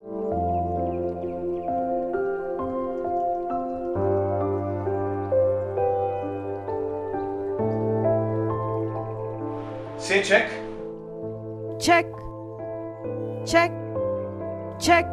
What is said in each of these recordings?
Say check. Check. Check. Check.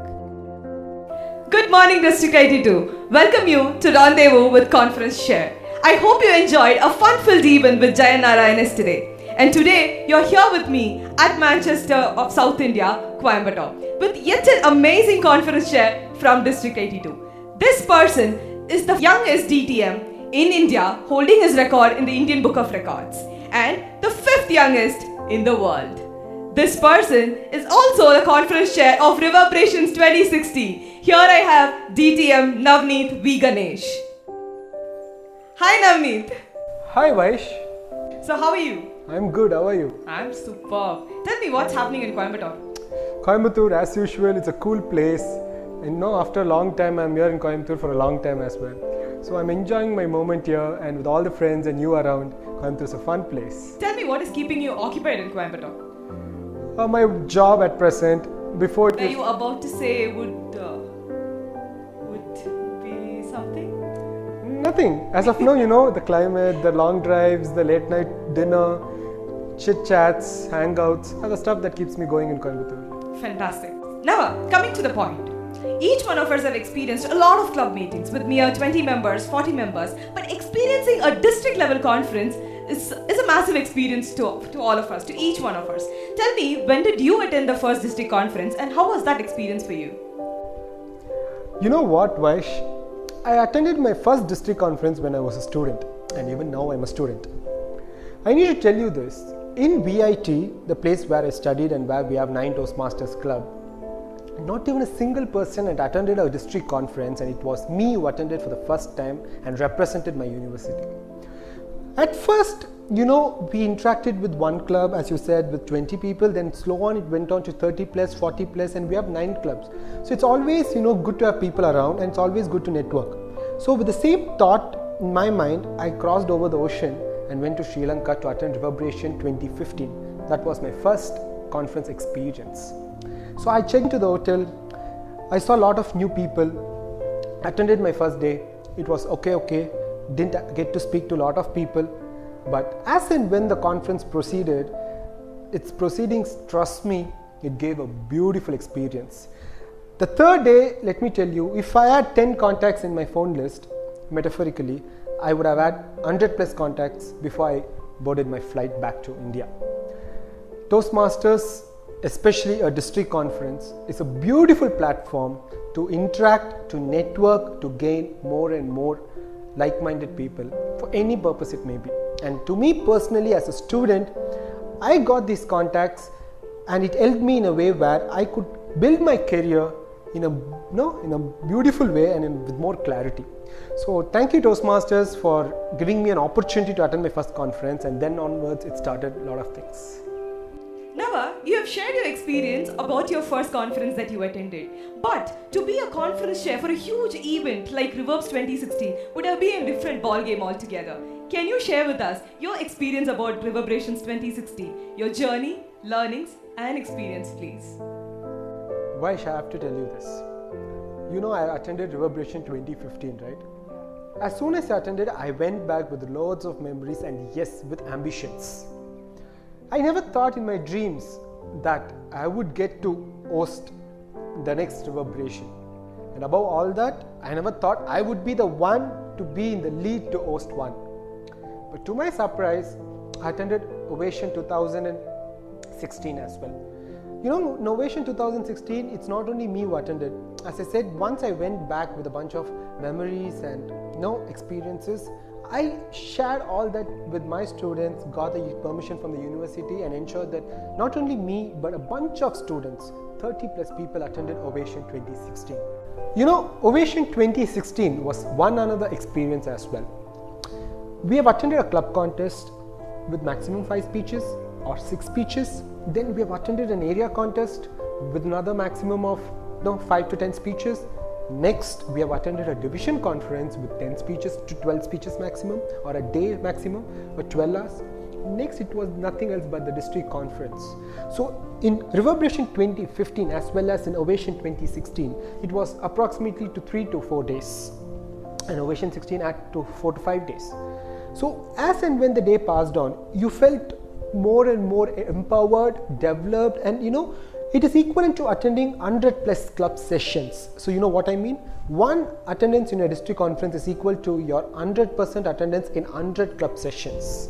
Good morning, District 82. Welcome you to Rendezvous with Conference Share. I hope you enjoyed a fun-filled event with Jayanarayan yesterday. And today, you're here with me at Manchester of South India, Coimbatore, with yet an amazing Conference Share from District 82. This person is the youngest DTM in India, holding his record in the Indian Book of Records, and the 5th youngest in the world. This person is also the Conference Chair of Reverberations 2016. Here I have DTM Navaneeth v Ganesh. Hi Navaneeth. Hi Vaish. So how are you? I'm good, how are you? I'm superb. Tell me what's happening in Coimbatore. Coimbatore, as usual, it's a cool place. And after a long time, I'm here in Coimbatore for a long time as well. So I'm enjoying my moment here, and with all the friends and you around, Coimbatore is a fun place. Tell me what is keeping you occupied in Coimbatore? My job at present, before it Were you about to say would be something? Nothing. As of now, the climate, the long drives, the late night dinner, chit chats, hangouts are the stuff that keeps me going in Coimbatore. Fantastic. Now, coming to the point. Each one of us have experienced a lot of club meetings with mere 20 members, 40 members, but experiencing a district level conference is a massive experience to all of us, to each one of us. Tell me, when did you attend the first district conference and how was that experience for you? You know what, Vaish? I attended my first district conference when I was a student, and even now I'm a student. I need to tell you this. In VIT, the place where I studied and where we have 9 Toastmasters Club, not even a single person had attended a district conference, and it was me who attended for the first time and represented my university. At first, we interacted with one club, as you said, with 20 people, then slow on it went on to 30 plus, 40 plus, and we have 9 clubs. So it's always, good to have people around, and it's always good to network. So with the same thought in my mind, I crossed over the ocean and went to Sri Lanka to attend Reverberation 2015. That was my first conference experience. So I checked into the hotel, I saw a lot of new people, attended my first day, it was okay, didn't get to speak to a lot of people, but as and when the conference proceeded, its proceedings, trust me, it gave a beautiful experience. The third day, let me tell you, if I had 10 contacts in my phone list, metaphorically, I would have had 100 plus contacts before I boarded my flight back to India. Toastmasters, especially a district conference, is a beautiful platform to interact, to network, to gain more and more like-minded people for any purpose it may be. And to me personally, as a student, I got these contacts and it helped me in a way where I could build my career in a beautiful way and with more clarity. So thank you Toastmasters for giving me an opportunity to attend my first conference, and then onwards it started a lot of things. Nava, you have shared your experience about your first conference that you attended. But to be a conference chair for a huge event like Reverbs 2016 would have been a different ballgame altogether. Can you share with us your experience about Reverberations 2016, your journey, learnings and experience, please? Vaish, I have to tell you this. I attended Reverberation 2015, right? As soon as I attended, I went back with loads of memories and yes, with ambitions. I never thought in my dreams that I would get to host the next Reverberation. And above all that, I never thought I would be the one to be in the lead to host one. But to my surprise, I attended Ovation 2016 as well. In Ovation 2016, it's not only me who attended. As I said, once I went back with a bunch of memories and experiences, I shared all that with my students, got the permission from the university, and ensured that not only me but a bunch of students, 30 plus people, attended Ovation 2016. Ovation 2016 was one another experience as well. We have attended a club contest with maximum 5 speeches or 6 speeches. Then we have attended an area contest with another maximum of 5 to 10 speeches. Next, we have attended a division conference with 10 speeches to 12 speeches maximum, or a day maximum, or 12 hours. next it was nothing else but the district conference. So in Reverberation 2015 as well as in Ovation 2016, it was approximately to 3 to 4 days, and Ovation 16 at to 4 to 5 days. So as and when the day passed on, you felt more and more empowered, developed, and it is equivalent to attending 100 plus club sessions. So you know what I mean? One attendance in a district conference is equal to your 100% attendance in 100 club sessions.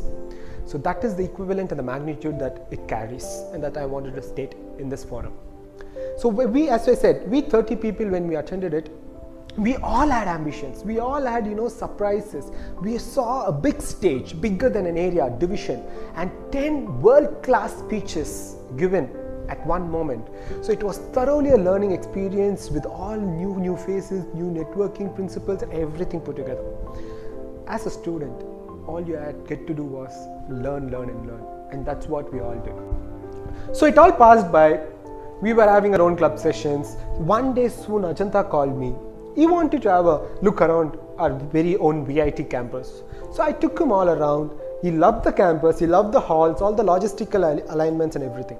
So that is the equivalent and the magnitude that it carries, and that I wanted to state in this forum. So we, as I said, we 30 people, when we attended it, we all had ambitions, we all had surprises. We saw a big stage, bigger than an area division, and 10 world-class speeches given at one moment. So it was thoroughly a learning experience with all new faces, new networking principles, and everything put together. As a student, all you had get to do was learn, and that's what we all did. So it all passed by. We were having our own club sessions. One day soon, Ajanta called me. He wanted to have a look around our very own VIT campus. So I took him all around. He loved the campus, he loved the halls, all the logistical alignments and everything.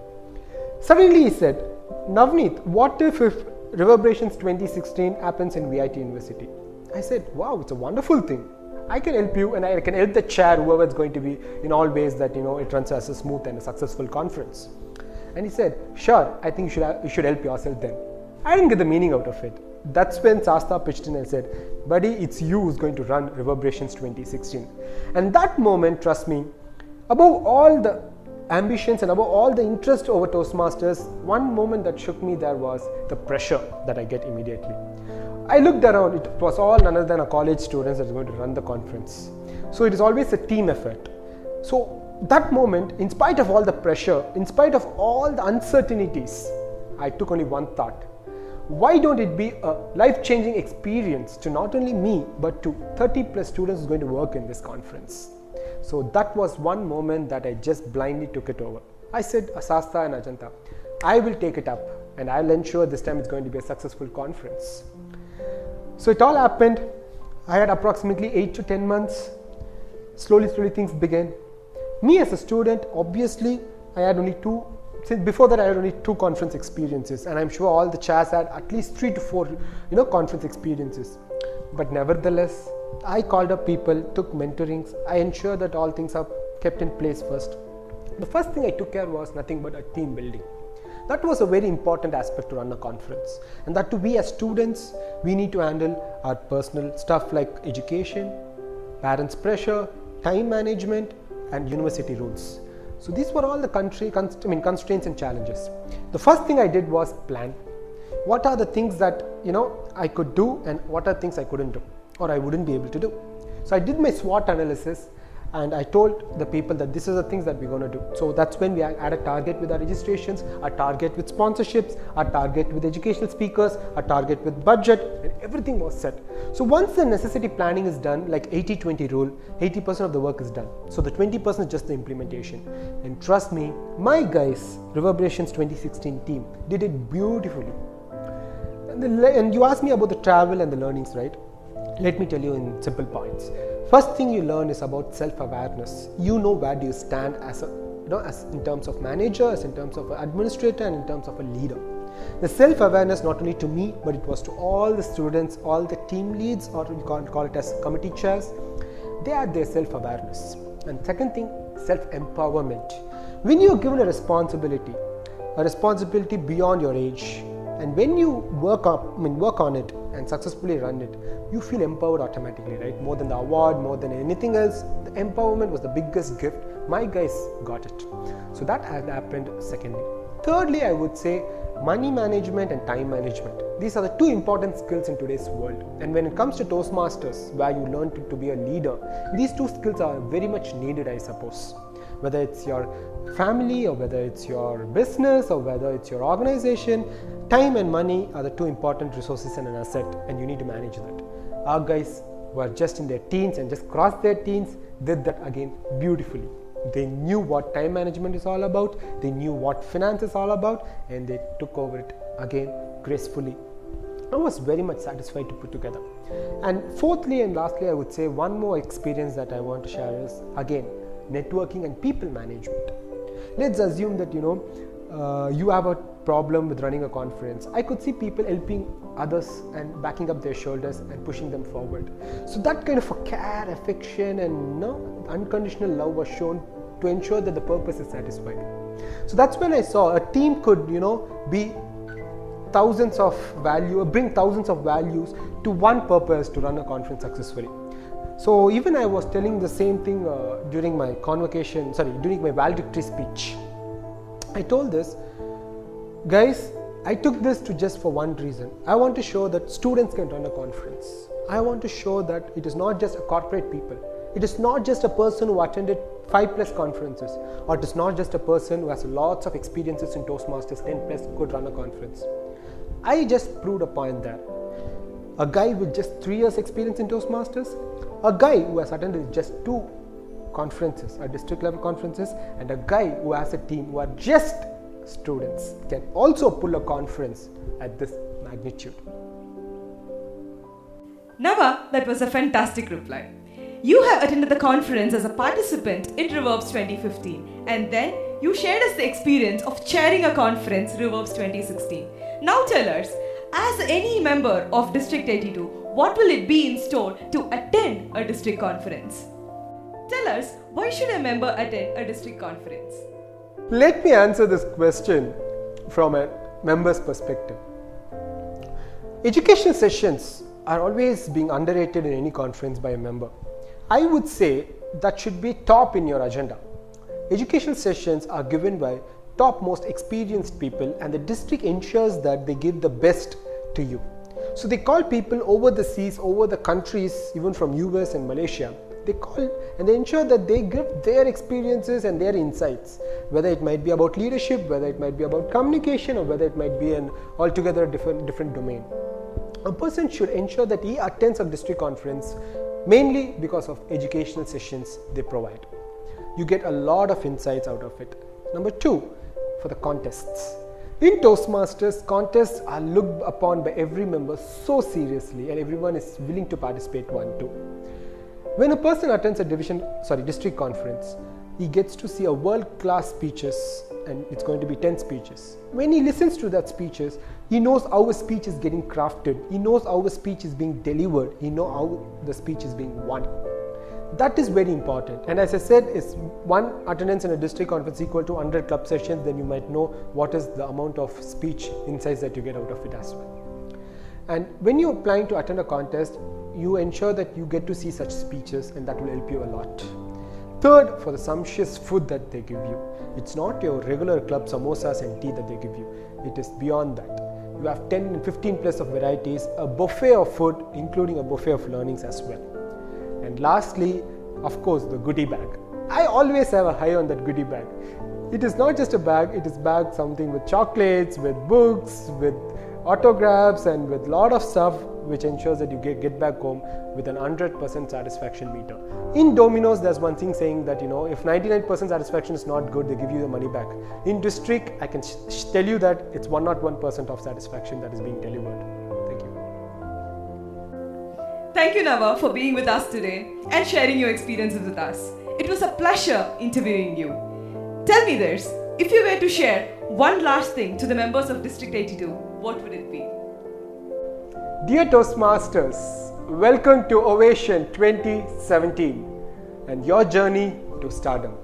Suddenly he said, Navaneeth, what if Reverberations 2016 happens in VIT University? I said, wow, it's a wonderful thing. I can help you, and I can help the chair, whoever it's going to be, in all ways that it runs as a smooth and a successful conference. And he said, sure, I think you should help yourself then. I didn't get the meaning out of it. That's when Sasta pitched in and said, buddy, it's you who's going to run Reverberations 2016. And that moment, trust me, above all the ambitions and above all the interest over Toastmasters, one moment that shook me there was the pressure that I get immediately. I looked around, it was all none other than a college students that was going to run the conference. So it is always a team effort. So that moment, in spite of all the pressure, in spite of all the uncertainties, I took only one thought. Why don't it be a life-changing experience to not only me, but to 30 plus students who are going to work in this conference? So that was one moment that I just blindly took it over. I said, Sasta and Ajanta, I will take it up, and I'll ensure this time it's going to be a successful conference. So it all happened. I had approximately 8 to 10 months. Slowly things began. Me as a student, obviously, I had only two. Since before that, I had only 2 conference experiences, and I'm sure all the chairs had at least 3 to 4, conference experiences. But nevertheless, I called up people, took mentorings. I ensured that all things are kept in place first. The first thing I took care was nothing but a team building. That was a very important aspect to run a conference, and that to we as students, we need to handle our personal stuff like education, parents' pressure, time management, and university rules. So these were all the constraints and challenges. The first thing I did was plan. What are the things that I could do, and what are things I couldn't do or I wouldn't be able to do? So I did my SWOT analysis, and I told the people that this is the things that we're going to do. So that's when we had a target with our registrations, a target with sponsorships, a target with educational speakers, a target with budget, and everything was set. So once the necessity planning is done, like 80-20 rule, 80% of the work is done. So the 20% is just the implementation. And trust me, my guys, Reverberations 2016 team did it beautifully. And you asked me about the travel and the learnings, right? Let me tell you in simple points. First thing you learn is about self-awareness. You know where do you stand as as in terms of manager, as in terms of an administrator, and in terms of a leader. The self-awareness not only to me, but it was to all the students, all the team leads, or we call it as committee chairs. They had their self-awareness. And second thing, self-empowerment. When you are given a responsibility beyond your age, and when you work on it and successfully run it, you feel empowered automatically, right? More than the award, more than anything else, the empowerment was the biggest gift. My guys got it. So that had happened secondly. Thirdly, I would say money management and time management. These are the 2 important skills in today's world. And when it comes to Toastmasters, where you learn to be a leader, these 2 skills are very much needed, I suppose. Whether it's your family, or whether it's your business, or whether it's your organization, time and money are the 2 important resources and an asset, and you need to manage that. Our guys were just in their teens and just crossed their teens, did that again beautifully. They knew what time management is all about, they knew what finance is all about, and they took over it again gracefully. I was very much satisfied to put together. And fourthly and lastly, I would say one more experience that I want to share is, again, networking and people management. Let's assume that you have a problem with running a conference. I could see people helping others and backing up their shoulders and pushing them forward. So that kind of a care, affection and unconditional love was shown to ensure that the purpose is satisfied. So that's when I saw a team could be thousands of value, bring thousands of values to one purpose to run a conference successfully. So even I was telling the same thing during my valedictory speech. I told this, guys, I took this to just for one reason. I want to show that students can run a conference. I want to show that it is not just a corporate people. It is not just a person who attended 5+ conferences, or it is not just a person who has lots of experiences in Toastmasters, 10+ could run a conference. I just proved a point there. A guy with just 3 years experience in Toastmasters, a guy who has attended just 2 conferences, district level conferences, and a guy who has a team who are just students can also pull a conference at this magnitude. Nava, that was a fantastic reply. You have attended the conference as a participant in Reverbs 2015, and then you shared us the experience of chairing a conference Reverbs 2016. Now tell us, as any member of District 82, what will it be in store to attend a district conference? Tell us, why should a member attend a district conference? Let me answer this question from a member's perspective. Education sessions are always being underrated in any conference by a member. I would say that should be top in your agenda. Education sessions are given by top most experienced people, and the district ensures that they give the best to you. So they call people over the seas, over the countries, even from US and Malaysia. They call and they ensure that they give their experiences and their insights, whether it might be about leadership, whether it might be about communication, or whether it might be an altogether different domain. A person should ensure that he attends a district conference mainly because of educational sessions they provide. You get a lot of insights out of it. Number 2, for the contests. In Toastmasters, contests are looked upon by every member so seriously, and everyone is willing to participate one too. When a person attends a district conference, he gets to see a world-class speeches, and it's going to be 10 speeches. When he listens to that speeches, he knows how a speech is getting crafted, he knows how a speech is being delivered, he knows how the speech is being won. That is very important, and as I said, is one attendance in a district conference equal to 100 club sessions, then you might know what is the amount of speech insights that you get out of it as well. And when you're planning to attend a contest, you ensure that you get to see such speeches, and that will help you a lot. Third, for the sumptuous food that they give you. It's not your regular club samosas and tea that they give you. It is beyond that. You have 10 and 15 plus of varieties, a buffet of food, including a buffet of learnings as well. And lastly, of course, the goodie bag. I always have a high on that goodie bag. It is not just a bag, it is bag something with chocolates, with books, with autographs, and with lot of stuff which ensures that you get back home with an 100% satisfaction meter. In Domino's, there's one thing saying that if 99% satisfaction is not good, they give you the money back. In district, I can tell you that it's 101% of satisfaction that is being delivered. Thank you. Thank you, Nava, for being with us today and sharing your experiences with us. It was a pleasure interviewing you. Tell me this, if you were to share one last thing to the members of District 82, what would it be? Dear Toastmasters, welcome to Ovation 2017 and your journey to stardom.